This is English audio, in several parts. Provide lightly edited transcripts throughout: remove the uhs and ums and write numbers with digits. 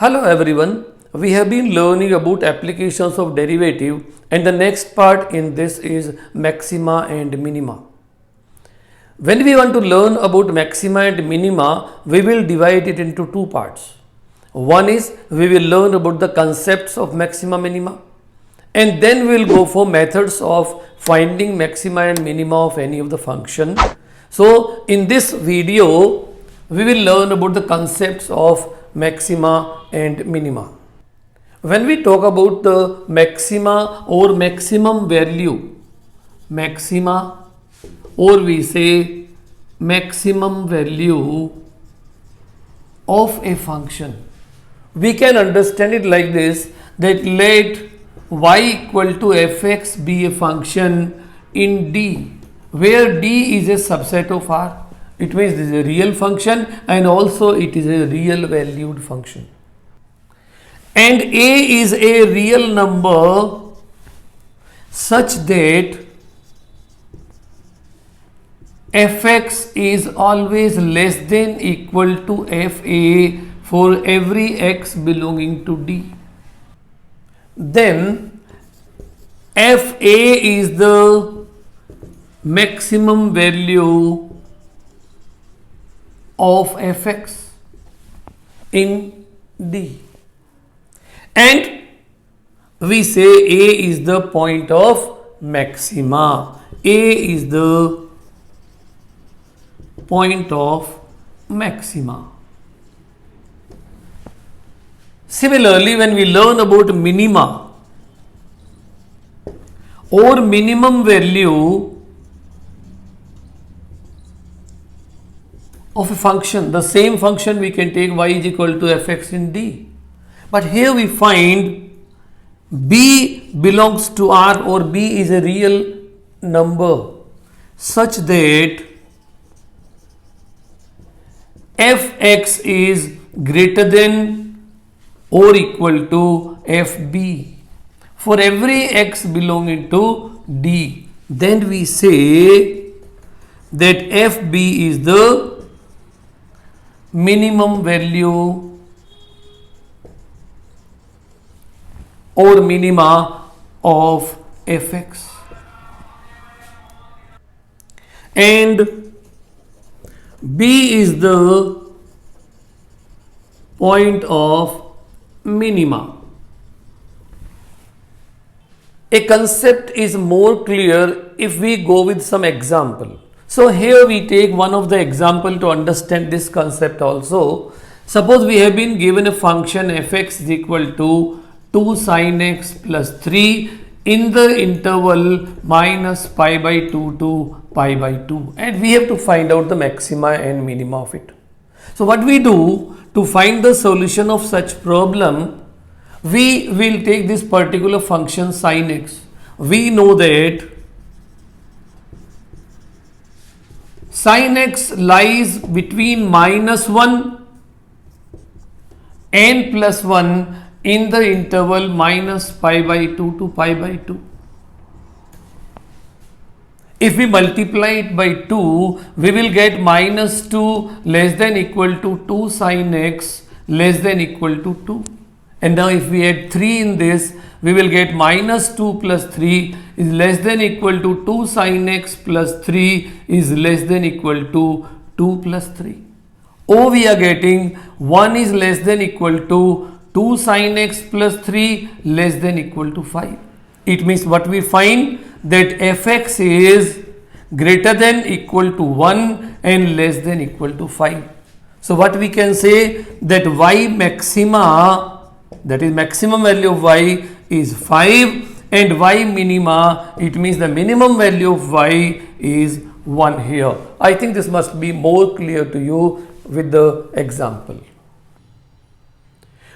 Hello everyone, we have been learning about applications of derivative and the next part in this is maxima and minima. When we want to learn about maxima and minima, we will divide it into two parts. One is we will learn about the concepts of maxima minima and then we will go for methods of finding maxima and minima of any of the function. So in this video, we will learn about the concepts of maxima and minima. When we talk about the maxima or maximum value, maxima or we say maximum value of a function, we can understand it like this, that let y equal to fx be a function in D, where D is a subset of R. It means this is a real function and also it is a real valued function. And A is a real number such that fx is always less than equal to fa for every x belonging to D. Then fa is the maximum value of fx in D, and we say A is the point of maxima. A is the point of maxima. Similarly, when we learn about minima or minimum value of a function, the same function we can take y is equal to fx in D. But here we find B belongs to R or B is a real number such that fx is greater than or equal to fb for every x belonging to D. Then we say that fb is the minimum value or minima of fx, and B is the point of minima. A concept is more clear if we go with some example. So here we take one of the example to understand this concept also. Suppose we have been given a function fx is equal to 2 sin x plus 3 in the interval minus pi by 2 to pi by 2, and we have to find out the maxima and minima of it. So what we do to find the solution of such problem, we will take this particular function sin x. We know that sin x lies between minus 1 and plus 1 in the interval minus pi by 2 to pi by 2. If we multiply it by 2, we will get minus 2 less than equal to 2 sin x less than equal to 2. And now if we add 3 in this, we will get minus 2 plus 3 is less than equal to 2 sin x plus 3 is less than equal to 2 plus 3. Or we are getting 1 is less than equal to 2 sin x plus 3 less than equal to 5. It means what we find that fx is greater than equal to 1 and less than equal to 5. So what we can say that y maxima, that is maximum value of y, is 5, and y minima, it means the minimum value of y is 1 here. I think this must be more clear to you with the example.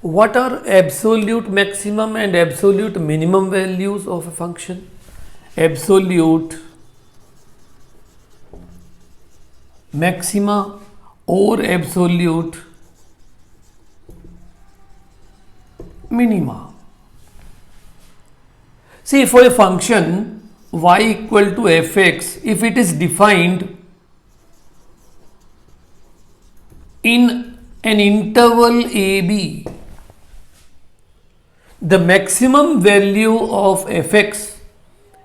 What are absolute maximum and absolute minimum values of a function? Absolute maxima or absolute minima. See, for a function y equal to fx, if it is defined in an interval AB, the maximum value of fx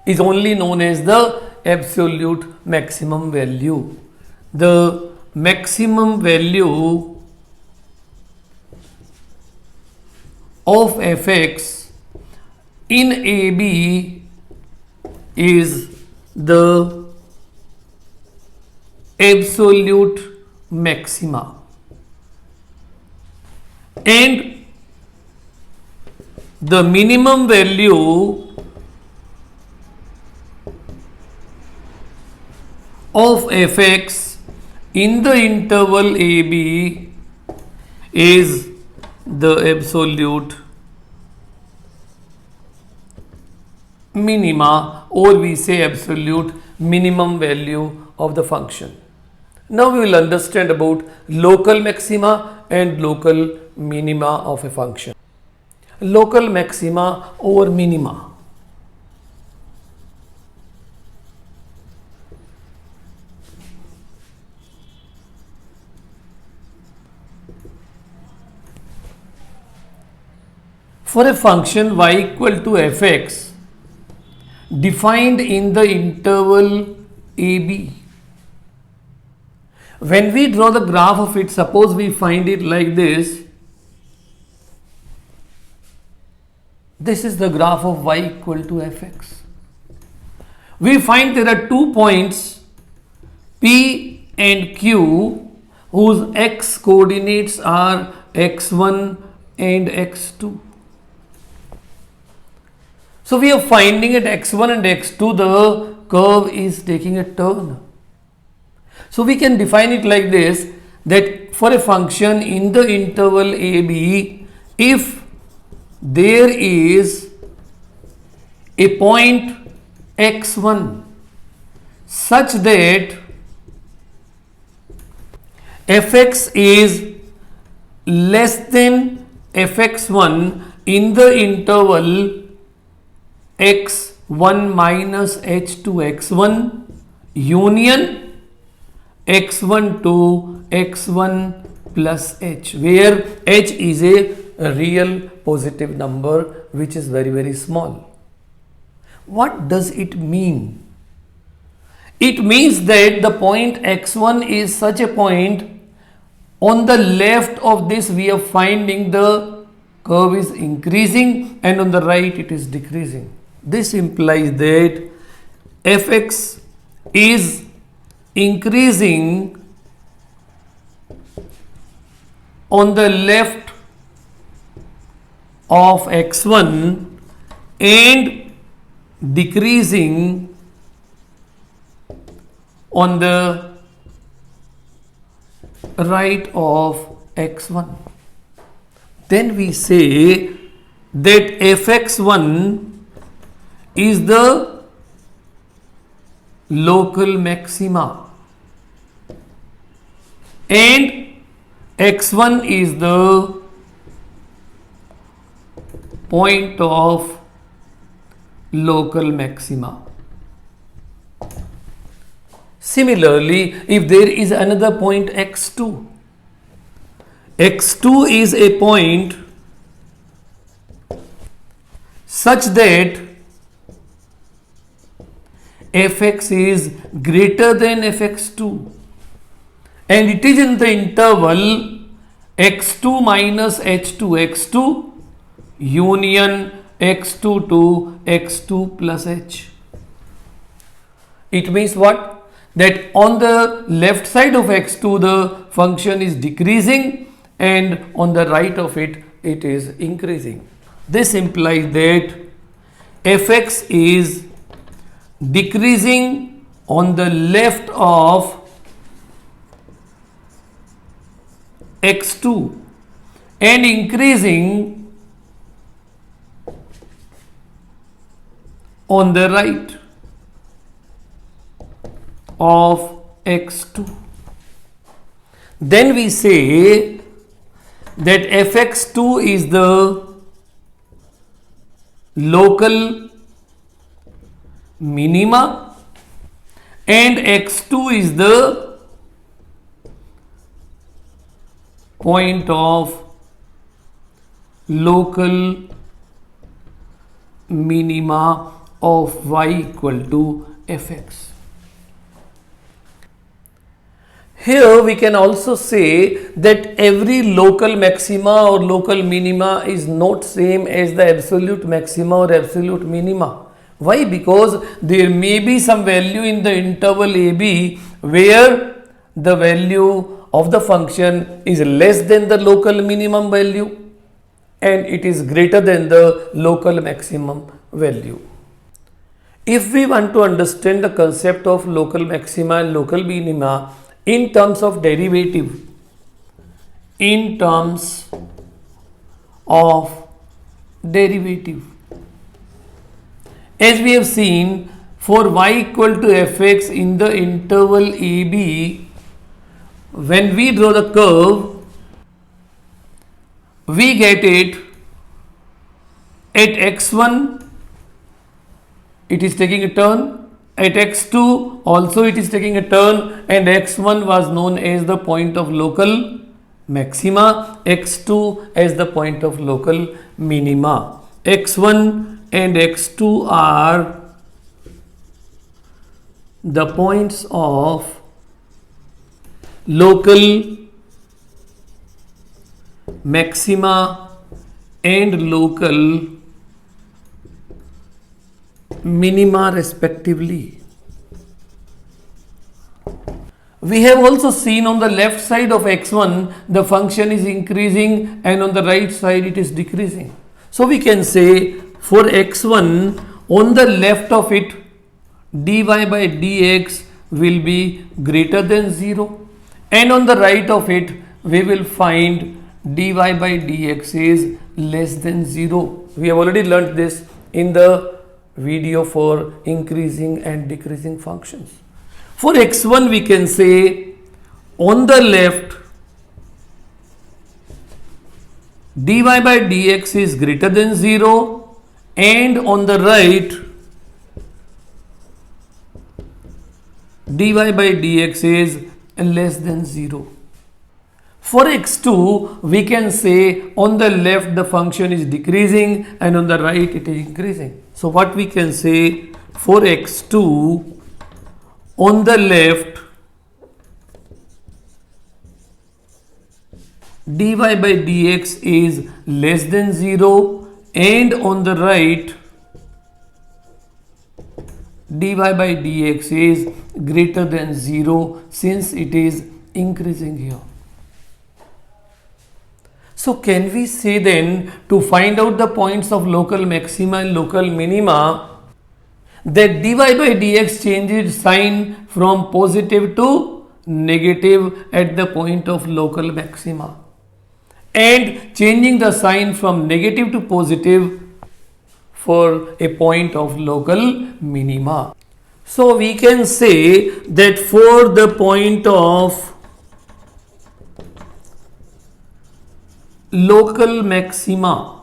is only known as the absolute maximum value. The maximum value of fx in AB is the absolute maxima, and the minimum value of fx in the interval AB is the absolute minima, or we say absolute minimum value of the function. Now we will understand about local maxima and local minima of a function. Local maxima or minima. For a function y equal to fx defined in the interval AB, when we draw the graph of it, suppose we find it like this. This is the graph of y equal to fx. We find there are 2 points P and Q whose x coordinates are x1 and x2. So we are finding at x1 and x2 the curve is taking a turn. So we can define it like this, that for a function in the interval AB, if there is a point x1 such that fx is less than fx1 in the interval x1 minus h to x1 union x1 to x1 plus h, where h is a real positive number which is very small. What does it mean? It means that the point x1 is such a point, on the left of this we are finding the curve is increasing and on the right it is decreasing. This implies that fx is increasing on the left of x1 and decreasing on the right of x1. Then we say that fx1 is the local maxima and x1 is the point of local maxima. Similarly, if there is another point x2, x2 is a point such that fx is greater than fx2 and it is in the interval x2 minus h to x2 union x2 to x2 plus h. It means what? That on the left side of x2 the function is decreasing and on the right of it, it is increasing. This implies that fx is decreasing on the left of x2 and increasing on the right of x2. Then we say that fx2 is the local minima and x2 is the point of local minima of y equal to fx. Here we can also say that every local maxima or local minima is not same as the absolute maxima or absolute minima. Why? Because there may be some value in the interval AB where the value of the function is less than the local minimum value and it is greater than the local maximum value. If we want to understand the concept of local maxima and local minima in terms of derivative, as we have seen, for y equal to fx in the interval AB, when we draw the curve, we get it at x1 it is taking a turn, at x2 also it is taking a turn, and x1 was known as the point of local maxima, x2 as the point of local minima. x1 and x2 are the points of local maxima and local minima respectively. We have also seen on the left side of x1 the function is increasing and on the right side it is decreasing. So we can say for x1 on the left of it dy by dx will be greater than 0 and on the right of it we will find dy by dx is less than 0. We have already learnt this in the video for increasing and decreasing functions. For x1 we can say on the left dy by dx is greater than 0 and on the right dy by dx is less than 0. For x2 we can say on the left the function is decreasing and on the right it is increasing. So what we can say for x2 on the left dy by dx is less than 0 and on the right dy by dx is greater than 0 since it is increasing here. So can we say then to find out the points of local maxima and local minima that dy by dx changes sign from positive to negative at the point of local maxima and changing the sign from negative to positive for a point of local minima. So we can say that for the point of local maxima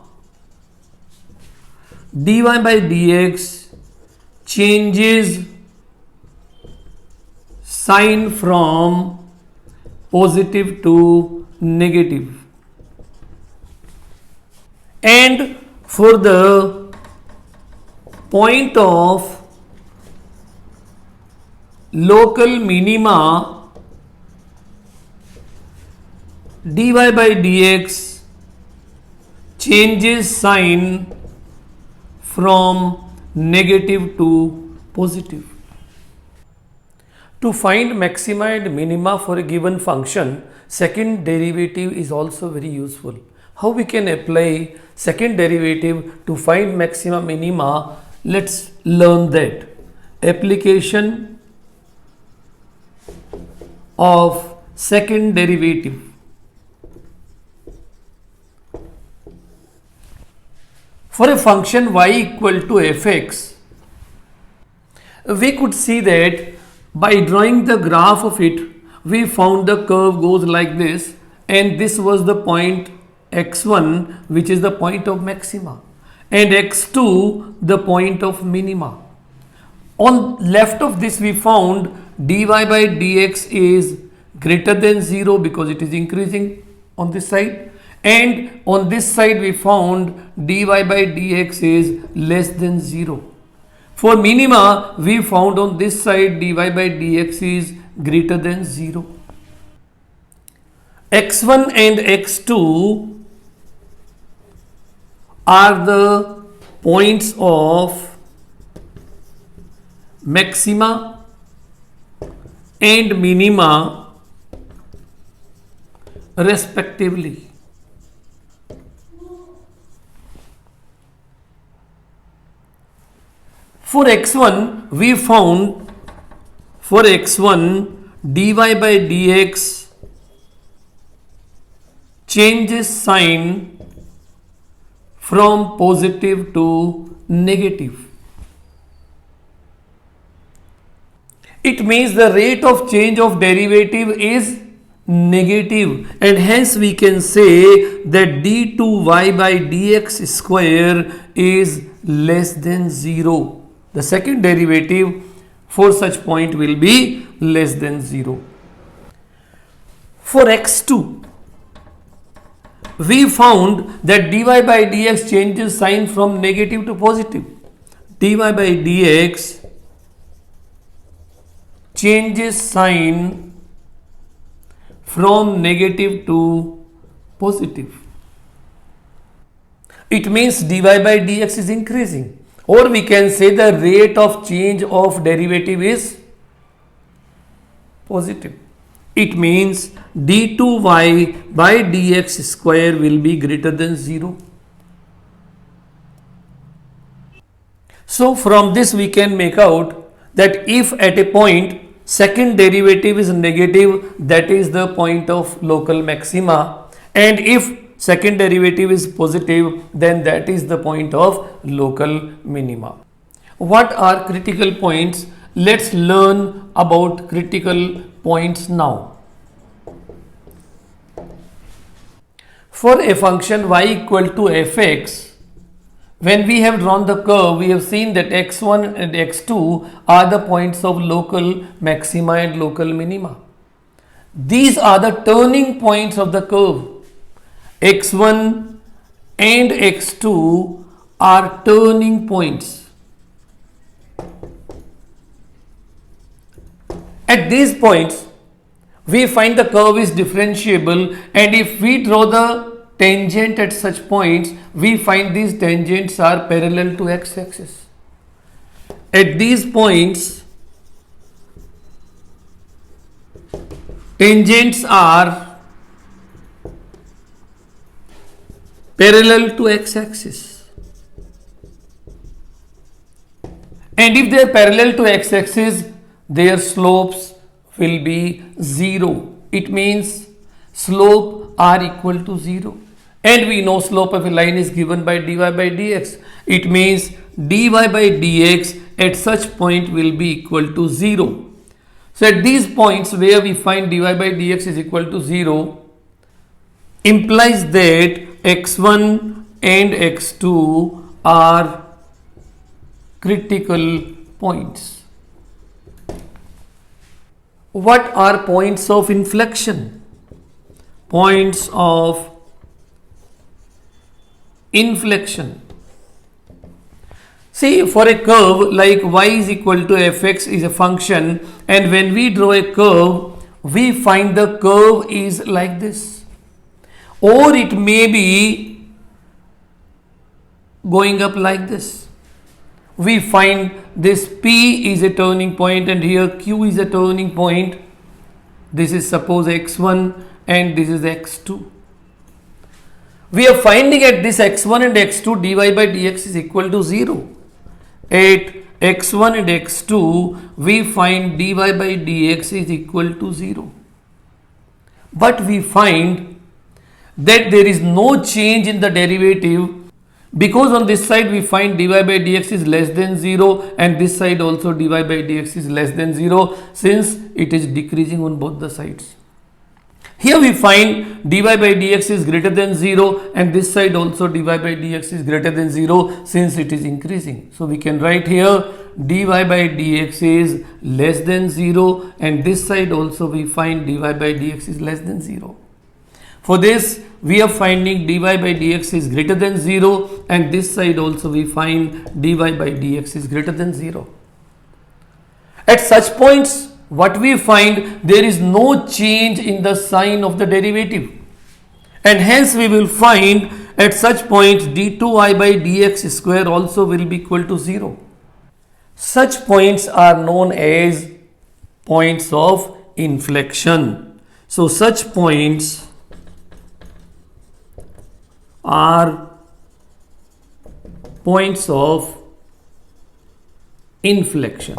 dy by dx changes sign from positive to negative, and for the point of local minima dy by dx changes sign from negative to positive. To find maxima and minima for a given function, second derivative is also very useful. How we can apply second derivative to find maxima minima? Let's learn that. Application of second derivative. For a function y equal to fx, we could see that by drawing the graph of it, we found the curve goes like this, and this was the point x1 which is the point of maxima and x2 the point of minima. On left of this we found dy by dx is greater than 0 because it is increasing on this side, and on this side we found dy by dx is less than 0. For minima, we found on this side dy by dx is greater than 0. x1 and x2 are the points of maxima and minima respectively. For x1, we found for x1 dy by dx changes sign from positive to negative. It means the rate of change of derivative is negative, and hence we can say that d2y by dx square is less than 0. The second derivative for such point will be less than 0. For x2, we found that dy by dx changes sign from negative to positive. dy by dx changes sign from negative to positive. It means dy by dx is increasing, or we can say the rate of change of derivative is positive. It means d2y by dx square will be greater than 0. So from this we can make out that if at a point second derivative is negative, that is the point of local maxima, and if second derivative is positive, then that is the point of local minima. What are critical points? Let's learn about critical points now. For a function y equal to fx, when we have drawn the curve, we have seen that x1 and x2 are the points of local maxima and local minima. These are the turning points of the curve. x1 and x2 are turning points. At these points, we find the curve is differentiable, and if we draw the tangent at such points, we find these tangents are parallel to x-axis. At these points, tangents are parallel to x-axis, and if they are parallel to x-axis, their slopes will be 0. It means slope are equal to 0, and we know slope of a line is given by dy by dx. It means dy by dx at such point will be equal to 0. So at these points where we find dy by dx is equal to 0, implies that x1 and x2 are critical points. What are points of inflection? Points of inflection. See, for a curve like y is equal to fx is a function, and when we draw a curve, we find the curve is like this, or it may be going up like this. We find this P is a turning point, and here Q is a turning point. This is suppose x1 and this is x2. We are finding at this x1 and x2 dy by dx is equal to 0. At x1 and x2 we find dy by dx is equal to 0. But we find that there is no change in the derivative, because on this side we find dy by dx is less than 0, and this side also dy by dx is less than 0, since it is decreasing on both the sides. Here we find dy by dx is greater than 0, and this side also dy by dx is greater than 0, since it is increasing. So we can write here dy by dx is less than 0, and this side also we find dy by dx is less than 0. For this, we are finding dy by dx is greater than 0, and this side also we find dy by dx is greater than 0. At such points, what we find, there is no change in the sign of the derivative, and hence we will find at such points d2y by dx square also will be equal to 0. Such points are known as points of inflection. So such points are points of inflection.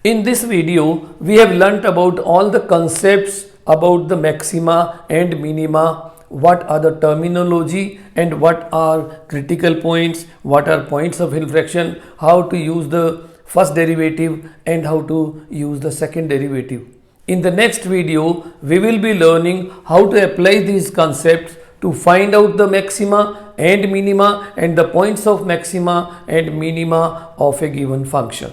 In this video, we have learnt about all the concepts about the maxima and minima, what are the terminology and what are critical points, what are points of inflection, how to use the first derivative and how to use the second derivative. In the next video, we will be learning how to apply these concepts to find out the maxima and minima and the points of maxima and minima of a given function.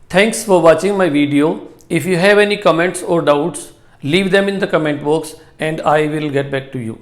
Thanks for watching my video. If you have any comments or doubts, leave them in the comment box and I will get back to you.